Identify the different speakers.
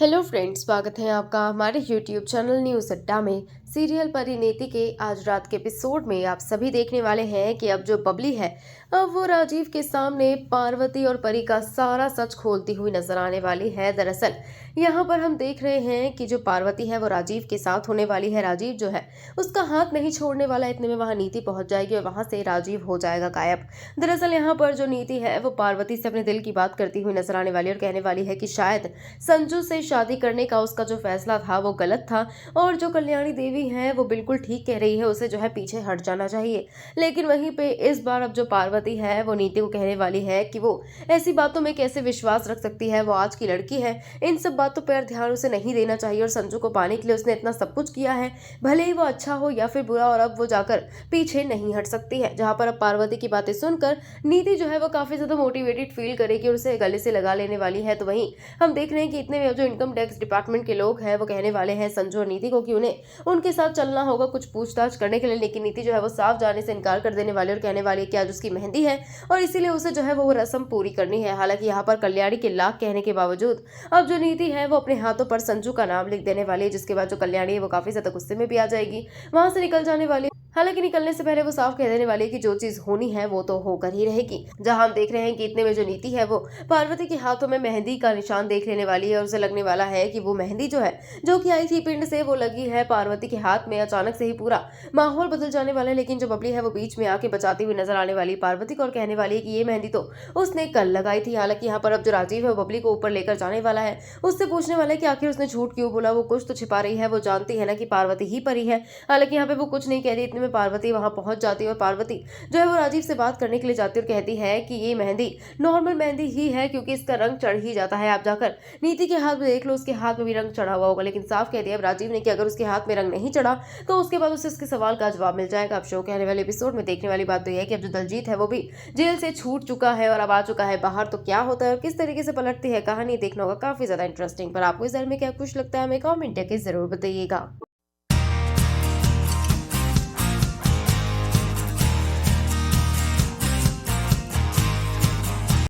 Speaker 1: Hello friends, स्वागत है आपका हमारे यूट्यूब चैनल न्यूज़ अड्डा में। सीरियल परिणीति के आज रात के एपिसोड में आप सभी देखने वाले हैं कि अब जो बबली है, अब वो राजीव के सामने पार्वती और परी का सारा सच खोलती हुई नजर आने वाली है। दरअसल यहाँ पर हम देख रहे हैं कि जो पार्वती है वो राजीव के साथ होने वाली है। राजीव जो है उसका हाथ नहीं छोड़ने वाला। इतने में वहाँ नीति पहुंच जाएगी और वहां से राजीव हो जाएगा गायब। दरअसल यहाँ पर जो नीति है वो पार्वती से अपने दिल की बात करती हुई नजर आने वाली है और कहने वाली है कि शायद संजू से शादी करने का उसका जो फैसला था वो गलत था और जो कल्याणी देवी है वो बिल्कुल ठीक कह रही है, उसे जो है पीछे हट जाना चाहिए। लेकिन वहीं पे इस बार अब जो पार्वती है वो नीति को कहने वाली है कि वो ऐसी बातों में कैसे विश्वास रख सकती है, वो आज की लड़की है, इन सब बातों पर ध्यान उसे नहीं देना चाहिए और संजू को पाने के लिए उसने इतना सब कुछ किया है, भले ही वो अच्छा हो या फिर बुरा, और अब वो जाकर पीछे नहीं हट सकती है। जहां पर अब पार्वती की बातें सुनकर नीति जो है वो काफी ज्यादा मोटिवेटेड फील करेगी और उसे गले से लगा लेने वाली है। तो वहीं हम देख रहे हैं कि इतने में जो इनकम टैक्स डिपार्टमेंट के लोग हैं वो कहने वाले हैं संजू और नीति को कि उन्हें उनके साथ चलना होगा कुछ पूछताछ करने के लिए। लेकिन नीति जो है वो साफ जाने से इनकार कर देने वाली और कहने वाली है कि आज उसकी मेहंदी है और इसीलिए उसे जो है वो रस्म पूरी करनी है। हालांकि यहाँ पर कल्याणी के लाख कहने के बावजूद अब जो नीति है वो अपने हाथों पर संजू का नाम लिख देने वाली है, जिसके बाद जो कल्याणी है वो काफी ज्यादा गुस्से में भी आ जाएगी, वहां से निकल जाने वाली। हालांकि निकलने से पहले वो साफ कह देने वाली है कि जो चीज होनी है वो तो होकर ही रहेगी। जहां हम देख रहे हैं कि इतने में जो नीति है वो पार्वती के हाथों में मेहंदी का निशान देख लेने वाली है और उसे लगने वाला है कि वो मेहंदी जो है जो कि आई थी पिंड से वो लगी है पार्वती के हाथ में। अचानक से ही पूरा माहौल बदल जाने वाला है। लेकिन जो बबली है वो बीच में आके बचाती हुई नजर आने वाली पार्वती को और कहने वाली है कि ये मेहंदी तो उसने कल लगाई थी। हालांकि यहाँ पर अब जो राजीव है वो बबली को ऊपर लेकर जाने वाला है, उससे पूछने वाला है कि आखिर उसने झूठ क्यों बोला, वो कुछ तो छिपा रही है, वो जानती है ना कि पार्वती ही परी है। हालांकि यहाँ पे वो कुछ नहीं कह रही। इतने में पार्वती वहां पहुंच जाती है और पार्वती जो है वो राजीव से बात करने के लिए जाती है और कहती है कि ये मेहंदी नॉर्मल मेहंदी ही है क्योंकि इसका रंग चढ़ ही जाता है, आप जाकर नीति के हाथ में देख लो, उसके हाथ में भी रंग चढ़ा हुआ होगा। लेकिन साफ कह दिया राजीव ने कि अगर उसके हाथ में रंग नहीं चढ़ा तो उसके बाद उसे उसके सवाल का जवाब मिल जाएगा। अब शो के आने वाले एपिसोड में देखने वाली बात तो यह है कि अब जो दलजीत है वो भी जेल से छूट चुका है और अब आ चुका है बाहर। तो क्या होता है और किस तरीके से पलटती है कहानी, देखना होगा काफी ज्यादा इंटरेस्टिंग। पर आपको इस बारे में क्या कुछ लगता है हमें कमेंट करके जरूर बताइएगा।